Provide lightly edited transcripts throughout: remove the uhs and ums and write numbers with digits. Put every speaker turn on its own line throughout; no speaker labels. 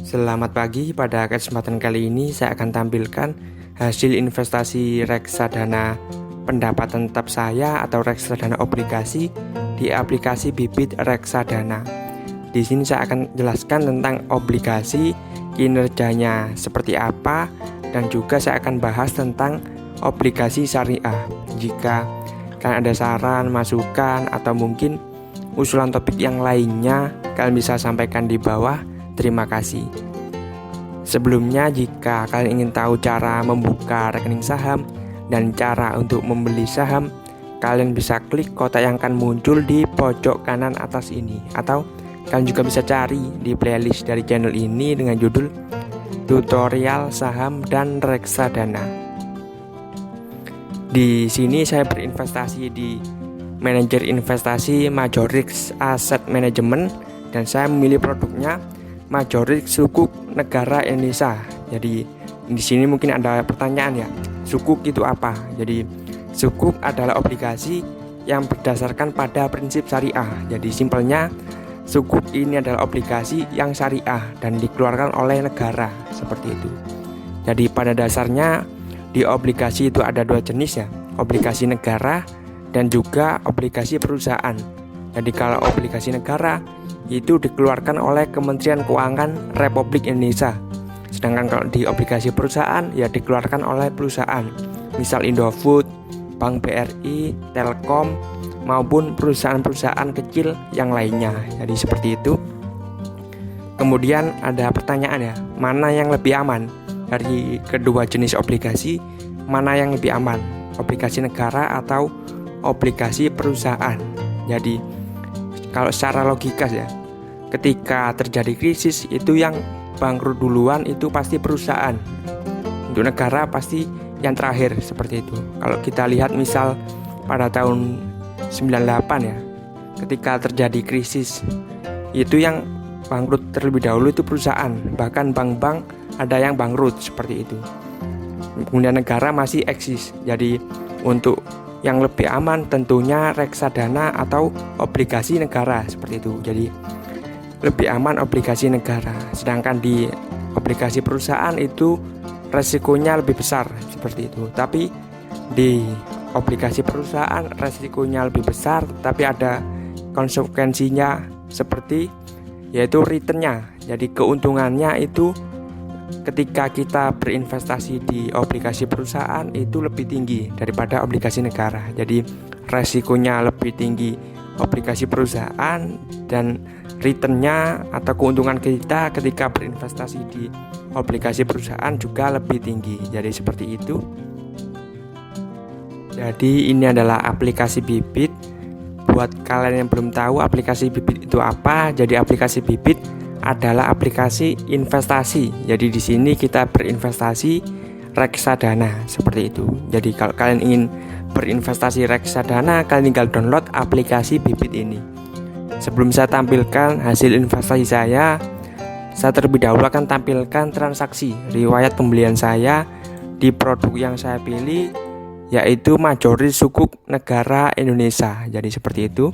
Selamat pagi, pada kesempatan kali ini saya akan tampilkan hasil investasi reksadana pendapatan tetap saya atau reksadana obligasi di aplikasi Bibit Reksadana. Di sini saya akan jelaskan tentang obligasi, kinerjanya seperti apa, dan juga saya akan bahas tentang obligasi syariah. Jika kalian ada saran, masukan, atau mungkin usulan topik yang lainnya, kalian bisa sampaikan di bawah. Terima kasih. Sebelumnya, jika kalian ingin tahu cara membuka rekening saham dan cara untuk membeli saham, kalian bisa klik kotak yang akan muncul di pojok kanan atas ini, atau kalian juga bisa cari di playlist dari channel ini dengan judul Tutorial Saham dan Reksadana. Di sini saya berinvestasi di manajer investasi Majorix Asset Management dan saya memilih produknya Majorix Sukuk Negara Indonesia. Jadi di sini mungkin ada pertanyaan ya, sukuk itu apa? Jadi sukuk adalah obligasi yang berdasarkan pada prinsip syariah. Jadi simpelnya sukuk ini adalah obligasi yang syariah dan dikeluarkan oleh negara, seperti itu. Jadi pada dasarnya di obligasi itu ada dua jenis ya, obligasi negara dan juga obligasi perusahaan. Jadi kalau obligasi negara itu dikeluarkan oleh Kementerian Keuangan Republik Indonesia. Sedangkan kalau di obligasi perusahaan ya dikeluarkan oleh perusahaan, misal Indofood, Bank BRI, Telkom, maupun perusahaan-perusahaan kecil yang lainnya. Jadi seperti itu. Kemudian ada pertanyaan ya, mana yang lebih aman dari kedua jenis obligasi? Mana yang lebih aman, obligasi negara atau obligasi perusahaan? Jadi kalau secara logika ya, ketika terjadi krisis itu yang bangkrut duluan itu pasti perusahaan. Untuk negara pasti yang terakhir, seperti itu. Kalau kita lihat misal pada tahun 98 ya, ketika terjadi krisis itu yang bangkrut terlebih dahulu itu perusahaan. Bahkan bank-bank ada yang bangkrut, seperti itu. Kemudian negara masih eksis. Jadi untuk yang lebih aman tentunya reksadana atau obligasi negara, seperti itu. Jadi lebih aman obligasi negara. Sedangkan di obligasi perusahaan itu resikonya lebih besar, seperti itu. Tapi di obligasi perusahaan resikonya lebih besar, tapi ada konsekuensinya, seperti yaitu returnnya. Jadi keuntungannya itu ketika kita berinvestasi di obligasi perusahaan itu lebih tinggi daripada obligasi negara. Jadi resikonya lebih tinggi obligasi perusahaan dan returnnya atau keuntungan kita ketika berinvestasi di obligasi perusahaan juga lebih tinggi. Jadi seperti itu. Jadi ini adalah aplikasi Bibit. Buat kalian yang belum tahu aplikasi Bibit itu apa, jadi aplikasi Bibit adalah aplikasi investasi. Jadi di sini kita berinvestasi reksadana, seperti itu. Jadi kalau kalian ingin berinvestasi reksadana, kalian tinggal download aplikasi Bibit ini. Sebelum saya tampilkan hasil investasi saya terlebih dahulu akan tampilkan transaksi riwayat pembelian saya di produk yang saya pilih, yaitu Majorix Sukuk Negara Indonesia. Jadi seperti itu.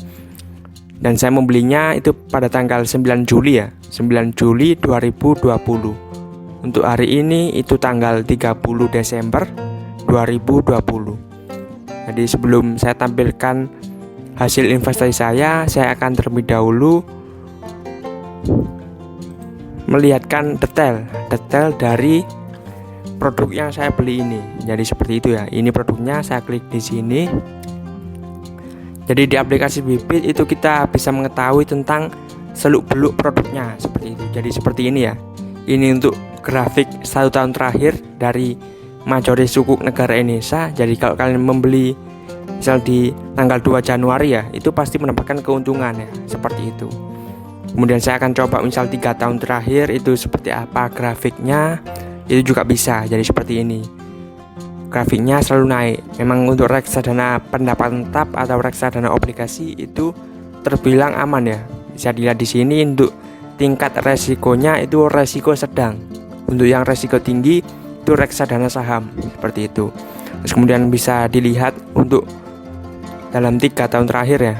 Dan saya membelinya itu pada tanggal 9 Juli ya, 9 Juli 2020. Untuk hari ini itu tanggal 30 Desember 2020. Jadi sebelum saya tampilkan hasil investasi saya akan terlebih dahulu melihatkan detail dari produk yang saya beli ini. Jadi seperti itu ya. Ini produknya, saya klik di sini. Jadi di aplikasi Bibit itu kita bisa mengetahui tentang seluk-beluk produknya, seperti itu. Jadi seperti ini ya. Ini untuk grafik 1 tahun terakhir dari Majorix Sukuk Negara Indonesia. Jadi kalau kalian membeli misal di tanggal 2 Januari ya, itu pasti mendapatkan keuntungan ya, seperti itu. Kemudian saya akan coba misal 3 tahun terakhir itu seperti apa grafiknya, itu juga bisa. Jadi seperti ini. Grafiknya selalu naik. Memang untuk reksadana pendapatan tetap atau reksadana obligasi itu terbilang aman ya. Bisa dilihat di sini untuk tingkat resikonya itu resiko sedang. Untuk yang resiko tinggi itu reksadana saham, seperti itu. Terus kemudian bisa dilihat untuk dalam 3 tahun terakhir ya,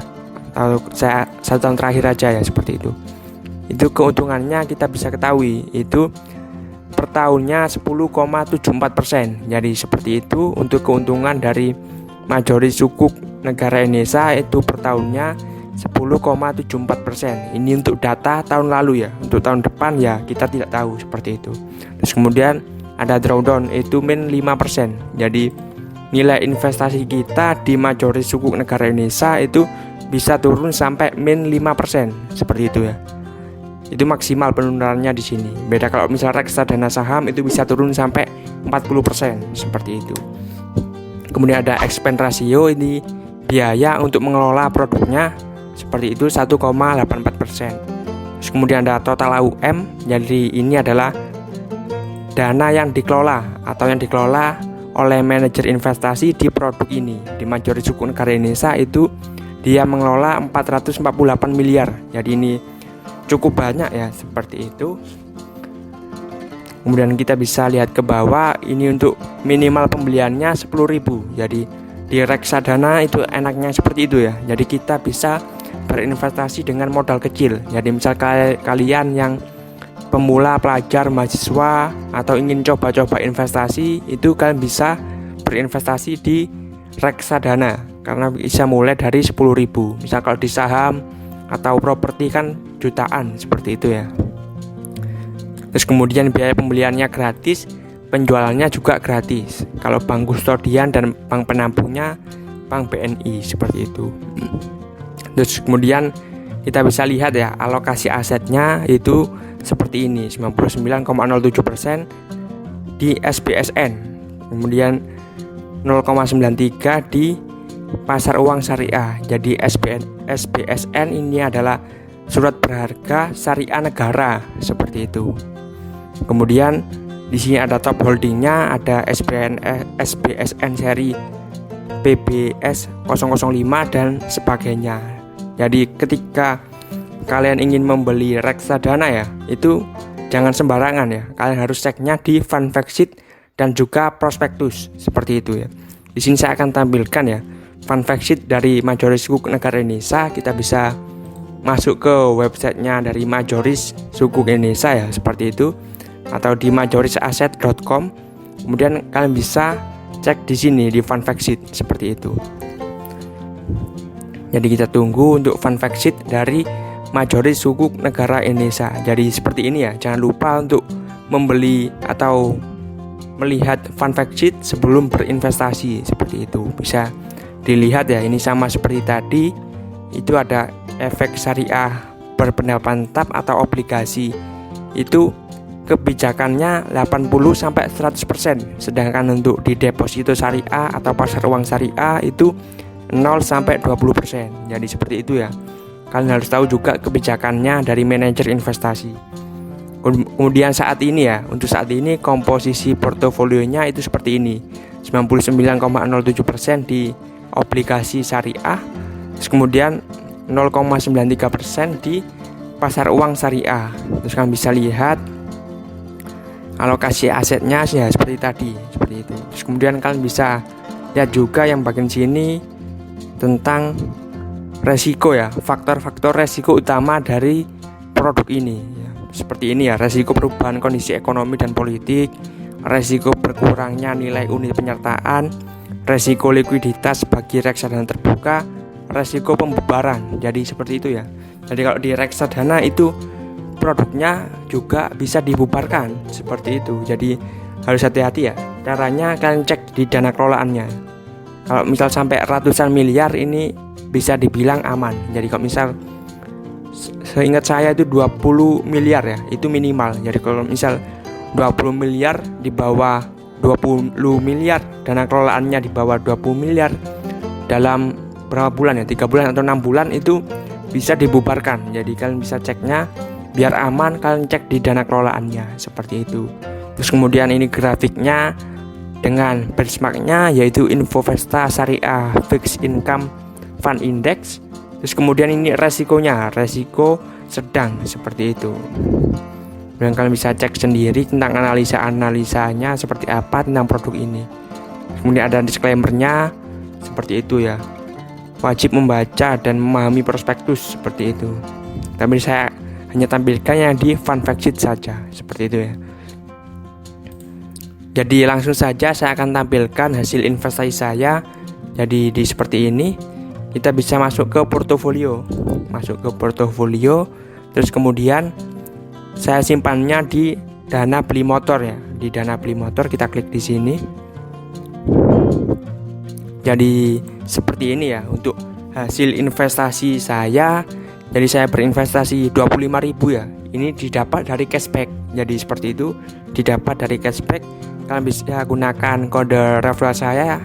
atau saya 1 tahun terakhir aja ya, seperti itu. itu keuntungannya kita bisa ketahui itu per tahunnya 10,74%. Jadi seperti itu untuk keuntungan dari majoris sukuk negara Indonesia itu per tahunnya 10,74%. Ini untuk data tahun lalu ya. Untuk tahun depan ya kita tidak tahu seperti itu. Terus kemudian ada drawdown itu min 5%. Jadi nilai investasi kita di majoris sukuk negara Indonesia itu bisa turun sampai min 5%. Seperti itu ya. Itu maksimal penurunannya di sini. Beda kalau misalnya reksadana saham itu bisa turun sampai 40%. Seperti itu. Kemudian ada expense ratio, ini biaya untuk mengelola produknya. Seperti itu 1,84%. Terus kemudian ada total AUM. Jadi ini adalah dana yang dikelola atau yang dikelola oleh manajer investasi di produk ini. Di majoris sukuk negara Indonesia itu dia mengelola 448 miliar. Jadi ini cukup banyak ya, seperti itu. Kemudian kita bisa lihat ke bawah, ini untuk minimal pembeliannya 10.000. Jadi di reksadana itu enaknya seperti itu ya. Jadi kita bisa berinvestasi dengan modal kecil. Jadi misal kalian yang pemula, pelajar, mahasiswa atau ingin coba-coba investasi, itu kalian bisa berinvestasi di reksadana karena bisa mulai dari 10.000. Misal kalau di saham atau properti kan jutaan, seperti itu ya. Terus kemudian biaya pembeliannya gratis, penjualannya juga gratis. Kalau bank kustodian dan bank penampungnya bank BNI, seperti itu. Terus kemudian kita bisa lihat ya, alokasi asetnya itu seperti ini, 99,07% di SBSN, kemudian 0,93 di pasar uang syariah. Jadi SBSN ini adalah surat berharga syariah negara, seperti itu. Kemudian di sini ada top holdingnya, ada SBSN seri PBS 005 dan sebagainya. Jadi ketika kalian ingin membeli reksadana ya, itu jangan sembarangan ya. Kalian harus ceknya di fund fact sheet dan juga prospektus, seperti itu ya. Di sini saya akan tampilkan ya fund fact sheet dari majoris sukuk negara Indonesia. Kita bisa masuk ke websitenya dari majoris sukuk Indonesia ya, seperti itu, atau di majorisaset.com. Kemudian kalian bisa cek di sini di fund fact sheet, seperti itu. Jadi kita tunggu untuk fund fact sheet dari majoris sukuk negara Indonesia. Jadi seperti ini ya. Jangan lupa untuk membeli atau melihat fund fact sheet sebelum berinvestasi, seperti itu. Bisa dilihat ya, ini sama seperti tadi. Itu ada efek syariah berpendapatan atau obligasi. Itu kebijakannya 80-100%. Sedangkan untuk di deposito syariah atau pasar uang syariah itu 0-20%. Jadi seperti itu ya. Kalian harus tahu juga kebijakannya dari manajer investasi. Kemudian saat ini ya, untuk saat ini komposisi portofolionya itu seperti ini. 99,07% di obligasi syariah. Terus kemudian 0,93% di pasar uang syariah. Terus kalian bisa lihat alokasi asetnya ya seperti tadi, seperti itu. Terus kemudian kalian bisa lihat juga yang bagian sini tentang resiko ya, faktor-faktor resiko utama dari produk ini ya. Seperti ini ya, resiko perubahan kondisi ekonomi dan politik, resiko berkurangnya nilai unit penyertaan, resiko likuiditas bagi reksadana terbuka, resiko pembubaran. Jadi seperti itu ya. Jadi kalau di reksadana itu produknya juga bisa dibubarkan, seperti itu. Jadi harus hati-hati ya. Caranya kalian cek di dana kelolaannya. Kalau misal sampai ratusan miliar ini bisa dibilang aman. Jadi kalau misal seingat saya itu 20 miliar ya, itu minimal. Jadi kalau misal 20 miliar di bawah 20 miliar, dana kelolaannya di bawah 20 miliar dalam berapa bulan ya, 3 bulan atau 6 bulan itu bisa dibubarkan. Jadi kalian bisa ceknya biar aman, kalian cek di dana kelolaannya, seperti itu. Terus kemudian ini grafiknya dengan benchmarknya yaitu Infovesta Syariah Fixed Income Fund Index. Terus kemudian ini resikonya, resiko sedang, seperti itu. Dan kalian bisa cek sendiri tentang analisa-analisanya seperti apa tentang produk ini. Kemudian ada disclaimer-nya, seperti itu ya. Wajib membaca dan memahami prospektus, seperti itu. Tapi saya hanya tampilkan yang di fun fact sheet saja, seperti itu ya. Jadi langsung saja saya akan tampilkan hasil investasi saya. Jadi di seperti ini kita bisa masuk ke portofolio, terus kemudian saya simpannya di dana beli motor ya. Di dana beli motor kita klik di sini. Jadi seperti ini ya untuk hasil investasi saya. Jadi saya berinvestasi 25.000 ya. Ini didapat dari cashback. Jadi seperti itu, didapat dari cashback. Kalian bisa gunakan kode referral saya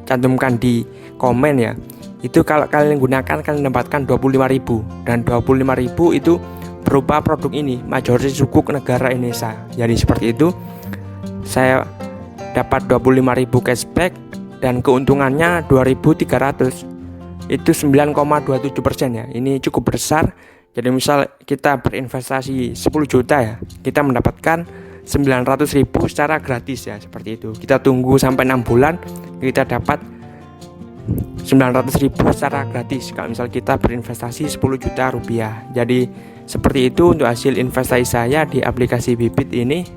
cantumkan di komen ya. Itu kalau kalian gunakan kalian mendapatkan 25.000, dan 25.000 itu berupa produk ini, Majority Sukuk Negara Indonesia. Jadi seperti itu, saya dapat 25.000 cashback dan keuntungannya 2.300. Itu 9,27% ya. Ini cukup besar. Jadi misal kita berinvestasi 10 juta ya, kita mendapatkan 900.000 secara gratis ya, seperti itu. Kita tunggu sampai 6 bulan, kita dapat 900.000 secara gratis kalau misal kita berinvestasi 10 juta rupiah. Jadi seperti itu untuk hasil investasi saya di aplikasi Bybit ini.